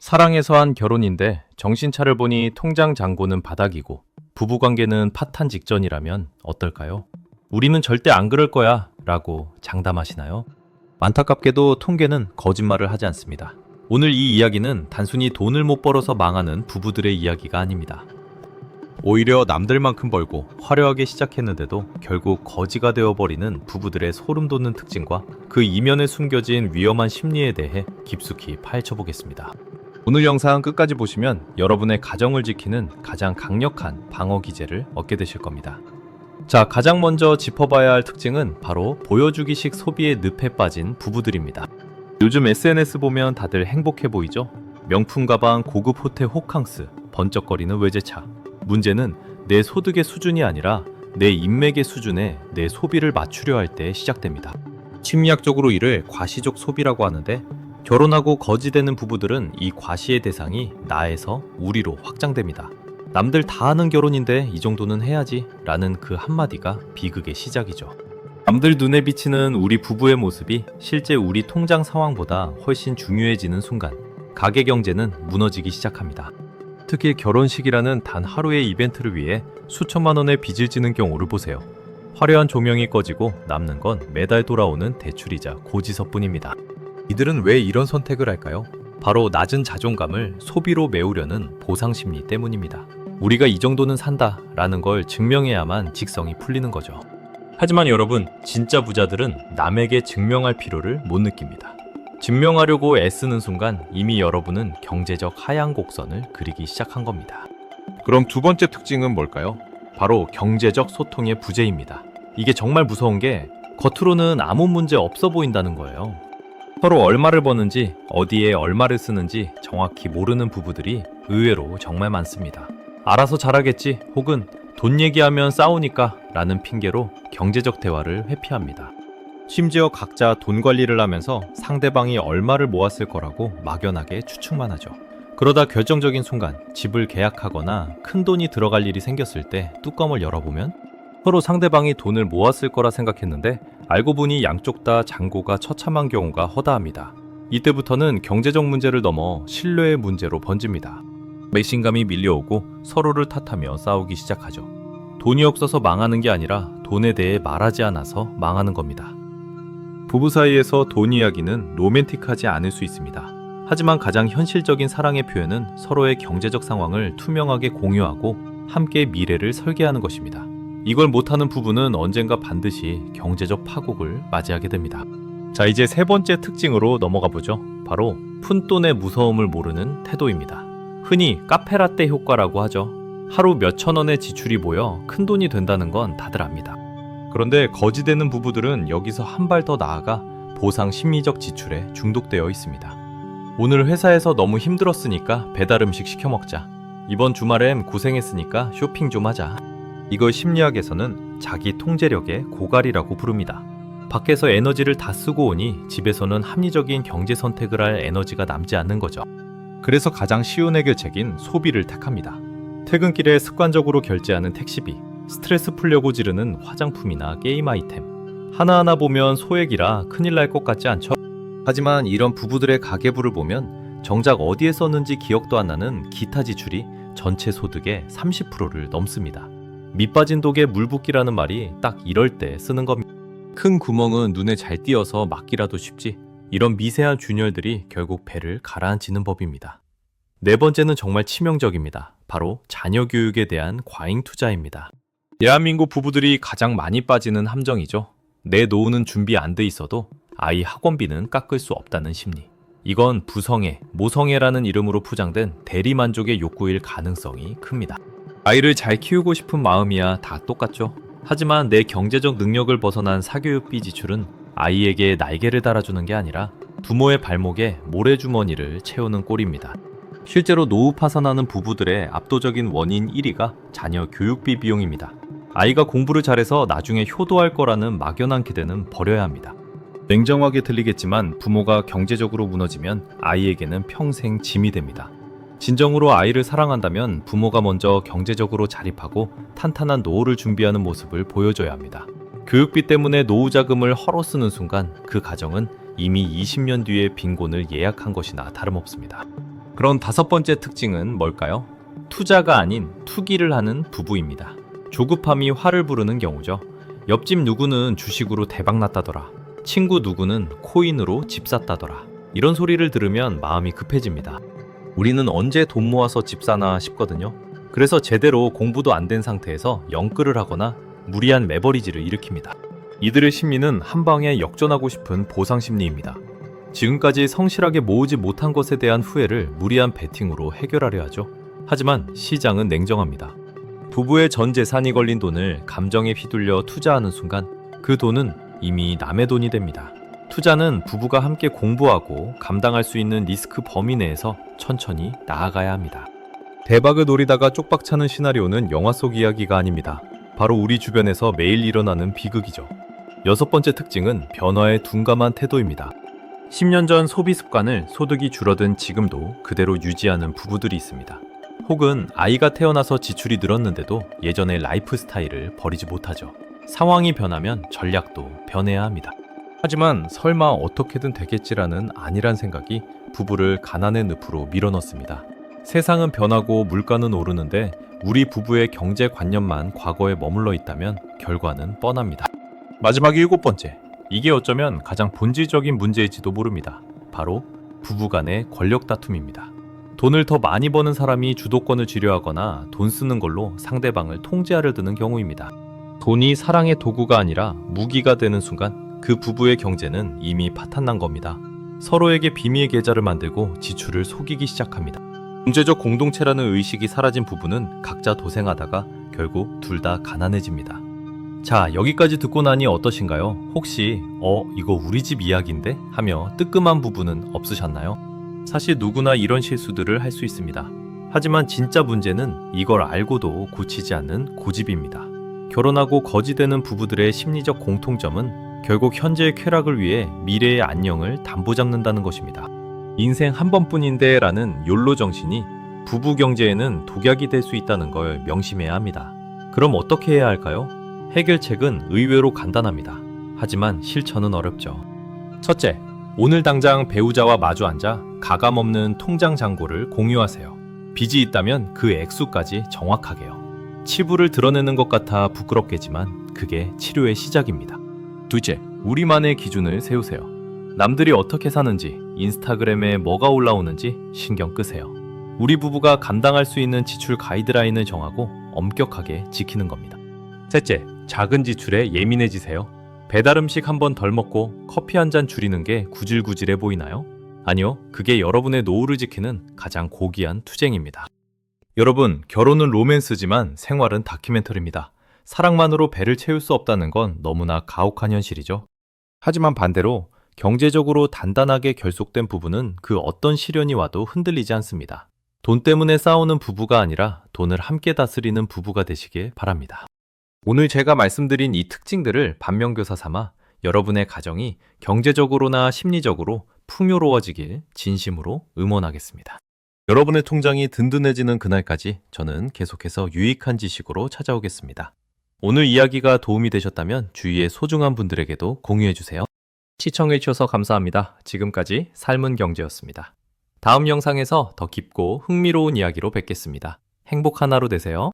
사랑해서 한 결혼인데 정신차려 보니 통장 잔고는 바닥이고 부부관계는 파탄 직전이라면 어떨까요? 우리는 절대 안 그럴 거야 라고 장담하시나요? 안타깝게도 통계는 거짓말을 하지 않습니다. 오늘 이 이야기는 단순히 돈을 못 벌어서 망하는 부부들의 이야기가 아닙니다. 오히려 남들만큼 벌고 화려하게 시작했는데도 결국 거지가 되어버리는 부부들의 소름 돋는 특징과 그 이면에 숨겨진 위험한 심리에 대해 깊숙이 파헤쳐보겠습니다. 오늘 영상 끝까지 보시면 여러분의 가정을 지키는 가장 강력한 방어 기제를 얻게 되실 겁니다. 자, 가장 먼저 짚어봐야 할 특징은 바로 보여주기식 소비의 늪에 빠진 부부들입니다. 요즘 SNS 보면 다들 행복해 보이죠? 명품 가방, 고급 호텔 호캉스, 번쩍거리는 외제차. 문제는 내 소득의 수준이 아니라 내 인맥의 수준에 내 소비를 맞추려 할 때 시작됩니다. 심리학적으로 이를 과시적 소비라고 하는데, 결혼하고 거지되는 부부들은 이 과시의 대상이 나에서 우리로 확장됩니다. 남들 다 하는 결혼인데 이 정도는 해야지 라는 그 한마디가 비극의 시작이죠. 남들 눈에 비치는 우리 부부의 모습이 실제 우리 통장 상황보다 훨씬 중요해지는 순간 가계 경제는 무너지기 시작합니다. 특히 결혼식이라는 단 하루의 이벤트를 위해 수천만 원의 빚을 지는 경우를 보세요. 화려한 조명이 꺼지고 남는 건 매달 돌아오는 대출이자 고지서뿐입니다. 이들은 왜 이런 선택을 할까요? 바로 낮은 자존감을 소비로 메우려는 보상심리 때문입니다. 우리가 이 정도는 산다 라는 걸 증명해야만 직성이 풀리는 거죠. 하지만 여러분, 진짜 부자들은 남에게 증명할 필요를 못 느낍니다. 증명하려고 애쓰는 순간 이미 여러분은 경제적 하향 곡선을 그리기 시작한 겁니다. 그럼 두 번째 특징은 뭘까요? 바로 경제적 소통의 부재입니다. 이게 정말 무서운 게 겉으로는 아무 문제 없어 보인다는 거예요. 서로 얼마를 버는지, 어디에 얼마를 쓰는지 정확히 모르는 부부들이 의외로 정말 많습니다. 알아서 잘하겠지, 혹은 돈 얘기하면 싸우니까 라는 핑계로 경제적 대화를 회피합니다. 심지어 각자 돈 관리를 하면서 상대방이 얼마를 모았을 거라고 막연하게 추측만 하죠. 그러다 결정적인 순간 집을 계약하거나 큰 돈이 들어갈 일이 생겼을 때 뚜껑을 열어보면 서로 상대방이 돈을 모았을 거라 생각했는데 알고 보니 양쪽 다 잔고가 처참한 경우가 허다합니다. 이때부터는 경제적 문제를 넘어 신뢰의 문제로 번집니다. 배신감이 밀려오고 서로를 탓하며 싸우기 시작하죠. 돈이 없어서 망하는 게 아니라 돈에 대해 말하지 않아서 망하는 겁니다. 부부 사이에서 돈 이야기는 로맨틱하지 않을 수 있습니다. 하지만 가장 현실적인 사랑의 표현은 서로의 경제적 상황을 투명하게 공유하고 함께 미래를 설계하는 것입니다. 이걸 못하는 부부는 언젠가 반드시 경제적 파국을 맞이하게 됩니다. 자, 이제 세 번째 특징으로 넘어가 보죠. 바로 푼돈의 무서움을 모르는 태도입니다. 흔히 카페라떼 효과라고 하죠. 하루 몇천 원의 지출이 모여 큰 돈이 된다는 건 다들 압니다. 그런데 거지되는 부부들은 여기서 한 발 더 나아가 보상 심리적 지출에 중독되어 있습니다. 오늘 회사에서 너무 힘들었으니까 배달 음식 시켜 먹자. 이번 주말엔 고생했으니까 쇼핑 좀 하자. 이걸 심리학에서는 자기 통제력의 고갈이라고 부릅니다. 밖에서 에너지를 다 쓰고 오니 집에서는 합리적인 경제 선택을 할 에너지가 남지 않는 거죠. 그래서 가장 쉬운 해결책인 소비를 택합니다. 퇴근길에 습관적으로 결제하는 택시비, 스트레스 풀려고 지르는 화장품이나 게임 아이템. 하나하나 보면 소액이라 큰일 날 것 같지 않죠? 하지만 이런 부부들의 가계부를 보면 정작 어디에 썼는지 기억도 안 나는 기타 지출이 전체 소득의 30%를 넘습니다. 밑 빠진 독에 물 붓기라는 말이 딱 이럴 때 쓰는 겁니다. 큰 구멍은 눈에 잘 띄어서 막기라도 쉽지. 이런 미세한 균열들이 결국 배를 가라앉히는 법입니다. 네 번째는 정말 치명적입니다. 바로 자녀 교육에 대한 과잉 투자입니다. 대한민국 부부들이 가장 많이 빠지는 함정이죠. 내 노후는 준비 안 돼 있어도 아이 학원비는 깎을 수 없다는 심리. 이건 부성애, 모성애라는 이름으로 포장된 대리만족의 욕구일 가능성이 큽니다. 아이를 잘 키우고 싶은 마음이야 다 똑같죠. 하지만 내 경제적 능력을 벗어난 사교육비 지출은 아이에게 날개를 달아주는 게 아니라 부모의 발목에 모래주머니를 채우는 꼴입니다. 실제로 노후 파산하는 부부들의 압도적인 원인 1위가 자녀 교육비 비용입니다. 아이가 공부를 잘해서 나중에 효도할 거라는 막연한 기대는 버려야 합니다. 냉정하게 들리겠지만 부모가 경제적으로 무너지면 아이에게는 평생 짐이 됩니다. 진정으로 아이를 사랑한다면 부모가 먼저 경제적으로 자립하고 탄탄한 노후를 준비하는 모습을 보여줘야 합니다. 교육비 때문에 노후 자금을 헐어 쓰는 순간 그 가정은 이미 20년 뒤의 빈곤을 예약한 것이나 다름없습니다. 그런 다섯 번째 특징은 뭘까요? 투자가 아닌 투기를 하는 부부입니다. 조급함이 화를 부르는 경우죠. 옆집 누구는 주식으로 대박 났다더라. 친구 누구는 코인으로 집 샀다더라. 이런 소리를 들으면 마음이 급해집니다. 우리는 언제 돈 모아서 집 사나 싶거든요. 그래서 제대로 공부도 안 된 상태에서 영끌을 하거나 무리한 매버리지를 일으킵니다. 이들의 심리는 한 방에 역전하고 싶은 보상 심리입니다. 지금까지 성실하게 모으지 못한 것에 대한 후회를 무리한 베팅으로 해결하려 하죠. 하지만 시장은 냉정합니다. 부부의 전 재산이 걸린 돈을 감정에 휘둘려 투자하는 순간 그 돈은 이미 남의 돈이 됩니다. 투자는 부부가 함께 공부하고 감당할 수 있는 리스크 범위 내에서 천천히 나아가야 합니다. 대박을 노리다가 쪽박 차는 시나리오는 영화 속 이야기가 아닙니다. 바로 우리 주변에서 매일 일어나는 비극이죠. 여섯 번째 특징은 변화에 둔감한 태도입니다. 10년 전 소비 습관을 소득이 줄어든 지금도 그대로 유지하는 부부들이 있습니다. 혹은 아이가 태어나서 지출이 늘었는데도 예전의 라이프 스타일을 버리지 못하죠. 상황이 변하면 전략도 변해야 합니다. 하지만 설마 어떻게든 되겠지라는 안일한 생각이 부부를 가난의 늪으로 밀어넣습니다. 세상은 변하고 물가는 오르는데 우리 부부의 경제관념만 과거에 머물러 있다면 결과는 뻔합니다. 마지막 일곱 번째, 이게 어쩌면 가장 본질적인 문제일지도 모릅니다. 바로 부부간의 권력 다툼입니다. 돈을 더 많이 버는 사람이 주도권을 쥐려하거나 돈 쓰는 걸로 상대방을 통제하려 드는 경우입니다. 돈이 사랑의 도구가 아니라 무기가 되는 순간 그 부부의 경제는 이미 파탄난 겁니다. 서로에게 비밀 계좌를 만들고 지출을 속이기 시작합니다. 경제적 공동체라는 의식이 사라진 부부는 각자 도생하다가 결국 둘 다 가난해집니다. 자, 여기까지 듣고 나니 어떠신가요? 혹시 이거 우리 집 이야기인데? 하며 뜨끔한 부분은 없으셨나요? 사실 누구나 이런 실수들을 할 수 있습니다. 하지만 진짜 문제는 이걸 알고도 고치지 않는 고집입니다. 결혼하고 거지되는 부부들의 심리적 공통점은 결국 현재의 쾌락을 위해 미래의 안녕을 담보 잡는다는 것입니다. 인생 한 번뿐인데 라는 욜로 정신이 부부 경제에는 독약이 될 수 있다는 걸 명심해야 합니다. 그럼 어떻게 해야 할까요? 해결책은 의외로 간단합니다. 하지만 실천은 어렵죠. 첫째, 오늘 당장 배우자와 마주 앉아 가감없는 통장 잔고를 공유하세요. 빚이 있다면 그 액수까지 정확하게요. 치부를 드러내는 것 같아 부끄럽겠지만 그게 치료의 시작입니다. 둘째, 우리만의 기준을 세우세요. 남들이 어떻게 사는지, 인스타그램에 뭐가 올라오는지 신경 끄세요. 우리 부부가 감당할 수 있는 지출 가이드라인을 정하고 엄격하게 지키는 겁니다. 셋째, 작은 지출에 예민해지세요. 배달 음식 한 번 덜 먹고 커피 한 잔 줄이는 게 구질구질해 보이나요? 아니요, 그게 여러분의 노후를 지키는 가장 고귀한 투쟁입니다. 여러분, 결혼은 로맨스지만 생활은 다큐멘터리입니다. 사랑만으로 배를 채울 수 없다는 건 너무나 가혹한 현실이죠. 하지만 반대로 경제적으로 단단하게 결속된 부부는 그 어떤 시련이 와도 흔들리지 않습니다. 돈 때문에 싸우는 부부가 아니라 돈을 함께 다스리는 부부가 되시길 바랍니다. 오늘 제가 말씀드린 이 특징들을 반면교사 삼아 여러분의 가정이 경제적으로나 심리적으로 풍요로워지길 진심으로 응원하겠습니다. 여러분의 통장이 든든해지는 그날까지 저는 계속해서 유익한 지식으로 찾아오겠습니다. 오늘 이야기가 도움이 되셨다면 주위의 소중한 분들에게도 공유해주세요. 시청해주셔서 감사합니다. 지금까지 삶은 경제였습니다. 다음 영상에서 더 깊고 흥미로운 이야기로 뵙겠습니다. 행복한 하루 되세요.